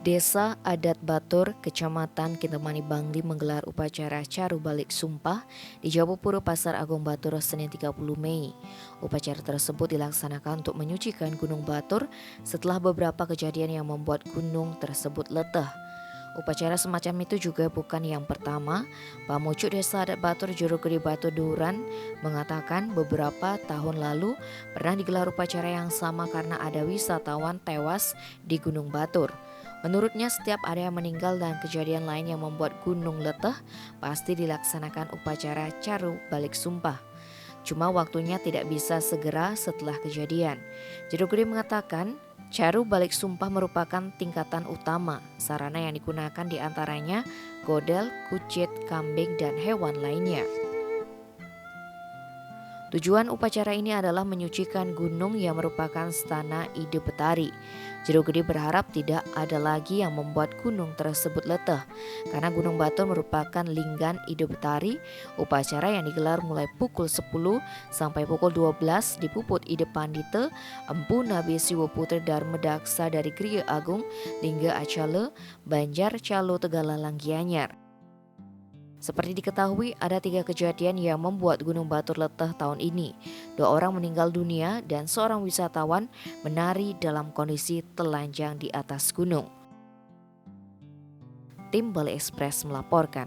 Desa Adat Batur, Kecamatan Kintamani Bangli menggelar upacara Caru Balik Sumpah di Jabopuro Pasar Agung Batur Senin 30 Mei. Upacara tersebut dilaksanakan untuk menyucikan Gunung Batur setelah beberapa kejadian yang membuat gunung tersebut letah. Upacara semacam itu juga bukan yang pertama. Pamucuk Desa Adat Batur Juru Gede Batu Duran mengatakan beberapa tahun lalu pernah digelar upacara yang sama karena ada wisatawan tewas di Gunung Batur. Menurutnya setiap ada yang meninggal dan kejadian lain yang membuat gunung letah, pasti dilaksanakan upacara Caru Balik Sumpah. Cuma waktunya tidak bisa segera setelah kejadian. Juru Gede mengatakan, Caru Balik Sumpah merupakan tingkatan utama. Sarana yang digunakan diantaranya godel, kucit, kambing, dan hewan lainnya. Tujuan upacara ini adalah menyucikan gunung yang merupakan stana Ide Betari. Juru Gede berharap tidak ada lagi yang membuat gunung tersebut letah, karena Gunung Batur merupakan linggan Ide Betari. Upacara yang digelar mulai pukul 10 sampai pukul 12 di Puput Ide Pandite, Empu Nabi Siwo Putri Darmedaksa dari Kriya Agung, Lingga Acale, Banjar Calo Tegalalang Gianyar. Seperti diketahui, ada 3 kejadian yang membuat Gunung Batur letah tahun ini. 2 orang meninggal dunia dan seorang wisatawan menari dalam kondisi telanjang di atas gunung. Tim Bali Express melaporkan.